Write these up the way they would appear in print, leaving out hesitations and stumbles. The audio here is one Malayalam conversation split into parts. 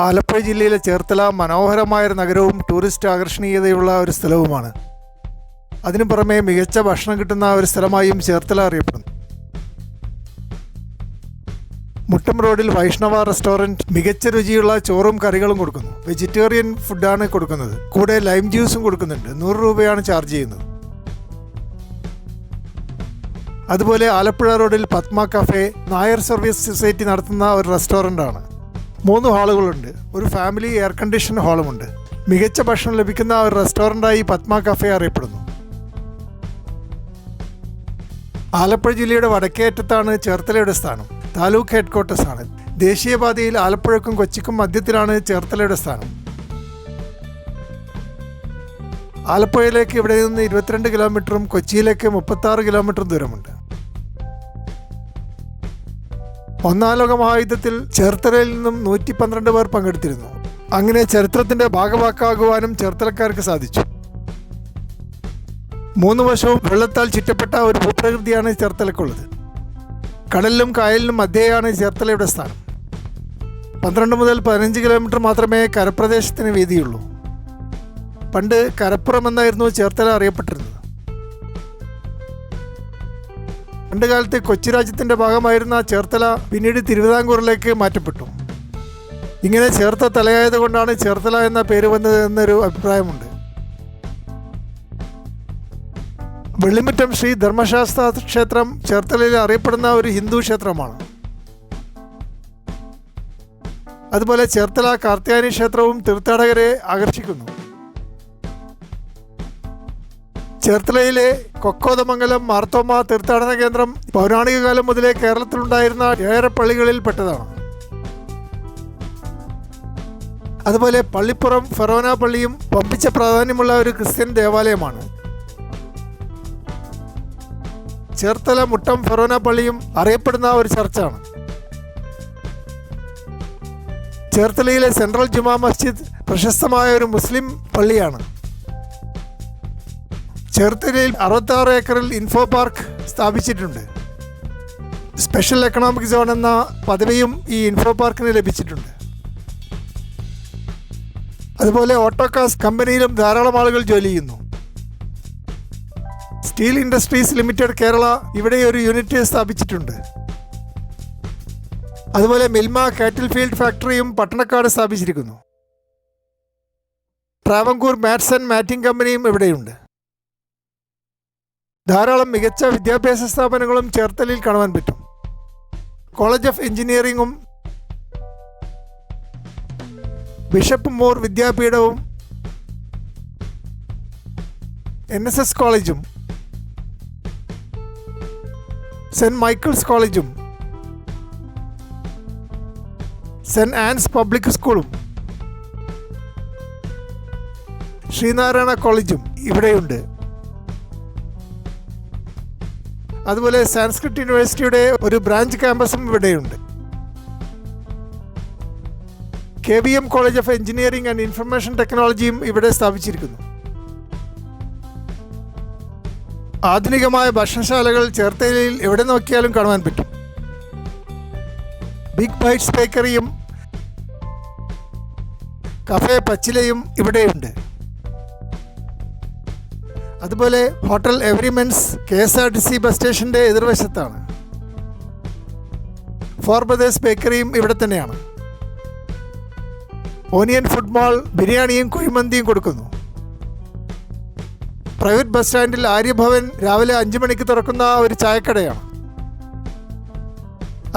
ആലപ്പുഴ ജില്ലയിലെ ചേർത്തല മനോഹരമായൊരു നഗരവും ടൂറിസ്റ്റ് ആകർഷണീയതയുള്ള ഒരു സ്ഥലവുമാണ്. അതിനു പുറമെ മികച്ച ഭക്ഷണം കിട്ടുന്ന ഒരു സ്ഥലമായും ചേർത്തല അറിയപ്പെടുന്നു. മുട്ടം റോഡിൽ വൈഷ്ണവ റെസ്റ്റോറൻറ്റ് മികച്ച രുചിയുള്ള ചോറും കറികളും കൊടുക്കുന്നു. വെജിറ്റേറിയൻ ഫുഡാണ് കൊടുക്കുന്നത്. കൂടെ ലൈം ജ്യൂസും കൊടുക്കുന്നുണ്ട്. 100 രൂപയാണ് ചാർജ് ചെയ്യുന്നത്. അതുപോലെ ആലപ്പുഴ റോഡിൽ Padma cafe Nair service society നടത്തുന്ന ഒരു റെസ്റ്റോറൻ്റാണ്. 3 ഹാളുകളുണ്ട്. ഒരു ഫാമിലി എയർ കണ്ടീഷൻ ഹാളുമുണ്ട്. മികച്ച ഭക്ഷണം ലഭിക്കുന്ന ഒരു റെസ്റ്റോറൻ്റായി പത്മ കഫേ അറിയപ്പെടുന്നു. ആലപ്പുഴ ജില്ലയുടെ വടക്കേ അറ്റത്താണ് ചേർത്തലയുടെ സ്ഥാനം. താലൂക്ക് ഹെഡ്ക്വാർട്ടേഴ്സാണ്. ദേശീയപാതയിൽ ആലപ്പുഴക്കും കൊച്ചിക്കും മധ്യത്തിലാണ് ചേർത്തലയുടെ സ്ഥാനം. ആലപ്പുഴയിലേക്ക് ഇവിടെ നിന്ന് 22 കിലോമീറ്ററും കൊച്ചിയിലേക്ക് 36 കിലോമീറ്ററും ദൂരമുണ്ട്. 1-ാം ലോക മഹായുദ്ധത്തിൽ ചേർത്തലയിൽ നിന്നും 112 പേർ പങ്കെടുത്തിരുന്നു. അങ്ങനെ ചരിത്രത്തിന്റെ ഭാഗവാക്കാകുവാനും ചേർത്തലക്കാർക്ക് സാധിച്ചു. 3 വശവും വെള്ളത്താൽ ചുറ്റപ്പെട്ട ഒരു ഭൂപ്രകൃതിയാണ് ചേർത്തലക്കുള്ളത്. കടലിലും കായലിനും മധ്യേയാണ് ചേർത്തലയുടെ സ്ഥാനം. 12 മുതൽ 15 കിലോമീറ്റർ മാത്രമേ കരപ്രദേശത്തിന് വീതിയുള്ളൂ. പണ്ട് കരപ്പുറം എന്നായിരുന്നു ചേർത്തല അറിയപ്പെട്ടിരുന്നത്. പണ്ടുകാലത്ത് കൊച്ചി രാജ്യത്തിൻ്റെ ഭാഗമായിരുന്ന ചേർത്തല പിന്നീട് തിരുവിതാംകൂറിലേക്ക് മാറ്റപ്പെട്ടു. ഇങ്ങനെ ചേർത്ത തലയായതുകൊണ്ടാണ് ചേർത്തല എന്ന പേര് വന്നത് എന്നൊരു അഭിപ്രായമുണ്ട്. വെള്ളിമുറ്റം ശ്രീ ധർമ്മശാസ്ത്ര ക്ഷേത്രം ചേർത്തലയിൽ അറിയപ്പെടുന്ന ഒരു ഹിന്ദു ക്ഷേത്രമാണ്. അതുപോലെ ചേർത്തല കാർത്യായനി ക്ഷേത്രവും തീർത്ഥാടകരെ ആകർഷിക്കുന്നു. ചേർത്തലയിലെ കൊക്കോതമംഗലം മാർത്തോമ തീർത്ഥാടന കേന്ദ്രം പൗരാണിക കാലം മുതലേ കേരളത്തിലുണ്ടായിരുന്ന ഏറെ പള്ളികളിൽ പെട്ടതാണ്. അതുപോലെ പള്ളിപ്പുറം ഫെറോന പള്ളിയും വമ്പിച്ച പ്രാധാന്യമുള്ള ഒരു ക്രിസ്ത്യൻ ദേവാലയമാണ്. ചേർത്തല മുട്ടം ഫെറോന പള്ളിയും അറിയപ്പെടുന്ന ഒരു ചർച്ചാണ്. ചേർത്തലയിലെ സെൻട്രൽ ജുമാ മസ്ജിദ് പ്രശസ്തമായ ഒരു മുസ്ലിം പള്ളിയാണ്. ചേർത്തലയിൽ 66 ഏക്കറിൽ ഇൻഫോ പാർക്ക് സ്ഥാപിച്ചിട്ടുണ്ട്. സ്പെഷ്യൽ എക്കണോമിക് സോൺ എന്ന പദവിയും ഈ ഇൻഫോ പാർക്കിന് ലഭിച്ചിട്ടുണ്ട്. അതുപോലെ ഓട്ടോകാസ് കമ്പനിയിലും ധാരാളം ആളുകൾ ജോലി ചെയ്യുന്നു. സ്റ്റീൽ ഇൻഡസ്ട്രീസ് ലിമിറ്റഡ് കേരള ഇവിടെ ഒരു യൂണിറ്റ് സ്ഥാപിച്ചിട്ടുണ്ട്. അതുപോലെ മിൽമ കാറ്റിൽ ഫീൽഡ് ഫാക്ടറിയും പട്ടണക്കാട് സ്ഥാപിച്ചിരിക്കുന്നു. ട്രാവൻകൂർ മാറ്റ്സ് ആൻഡ് മാറ്റിംഗ് കമ്പനിയും ഇവിടെയുണ്ട്. ധാരാളം മികച്ച വിദ്യാഭ്യാസ സ്ഥാപനങ്ങളും ചേർത്തലയിൽ കാണുവാൻ പറ്റും. കോളേജ് ഓഫ് എഞ്ചിനീയറിംഗും ബിഷപ്പ് മൂർ വിദ്യാപീഠവും NSS കോളേജും സെൻറ്റ് മൈക്കിൾസ് കോളേജും സെൻറ്റ് ആൻസ് പബ്ലിക് സ്കൂളും ശ്രീനാരായണ കോളേജും ഇവിടെയുണ്ട്. അതുപോലെ സാൻസ്ക്രിറ്റ് യൂണിവേഴ്സിറ്റിയുടെ ഒരു ബ്രാഞ്ച് ക്യാമ്പസും ഇവിടെയുണ്ട്. KVM college of engineering and information ടെക്നോളജിയും ഇവിടെ സ്ഥാപിച്ചിരിക്കുന്നു. ആധുനികമായ ഭക്ഷണശാലകൾ ചേർത്തലയിൽ എവിടെ നോക്കിയാലും കാണുവാൻ പറ്റും. ബിഗ് ബൈറ്റ്സ് ബേക്കറിയും കഫേ പച്ചിലയും ഇവിടെയുണ്ട്. അതുപോലെ ഹോട്ടൽ എവരിമെൻസ് KSRTC ബസ് സ്റ്റേഷൻ്റെ എതിർവശത്താണ്. 4 ബ്രദേഴ്സ് ബേക്കറിയും ഇവിടെ തന്നെയാണ്. ഓനിയൻ ഫുഡ് മാൾ ബിരിയാണിയും കുഴിമന്തിയും കൊടുക്കുന്നു. പ്രൈവറ്റ് ബസ് സ്റ്റാൻഡിൽ ആര്യഭവൻ രാവിലെ 5 മണിക്ക് തുറക്കുന്ന ഒരു ചായക്കടയാണ്.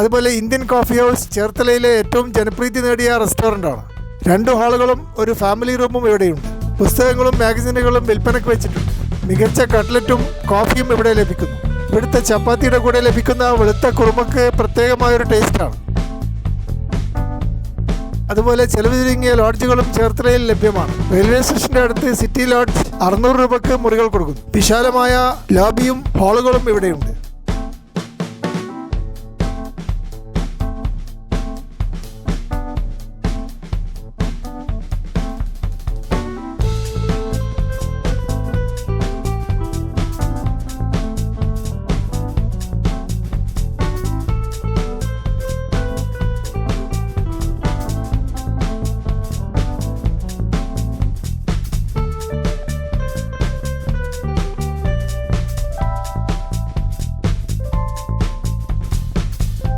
അതുപോലെ ഇന്ത്യൻ കോഫി ഹൗസ് ചേർത്തലയിലെ ഏറ്റവും ജനപ്രീതി നേടിയ റെസ്റ്റോറൻ്റാണ്. 2 ഹാളുകളും ഒരു ഫാമിലി റൂമും ഇവിടെയുണ്ട്. പുസ്തകങ്ങളും മാഗസിനുകളും വിൽപ്പനയ്ക്ക് വെച്ചിട്ടുണ്ട്. മികച്ച കട്ട്ലറ്റും കോഫിയും ഇവിടെ ലഭിക്കുന്നു. ഇവിടുത്തെ ചപ്പാത്തിയുടെ കൂടെ ലഭിക്കുന്ന വെളുത്ത കുറുമക്ക് പ്രത്യേകമായൊരു ടേസ്റ്റാണ്. അതുപോലെ ചെലവ് ചുരുങ്ങിയ ലോഡ്ജുകളും ചേർത്തലയിൽ ലഭ്യമാണ്. റെയിൽവേ സ്റ്റേഷന്റെ അടുത്ത് സിറ്റി ലോഡ്ജ് 600 രൂപയ്ക്ക് മുറികൾ കൊടുക്കുന്നു. വിശാലമായ ലോബിയും ഹാളുകളും ഇവിടെയുണ്ട്.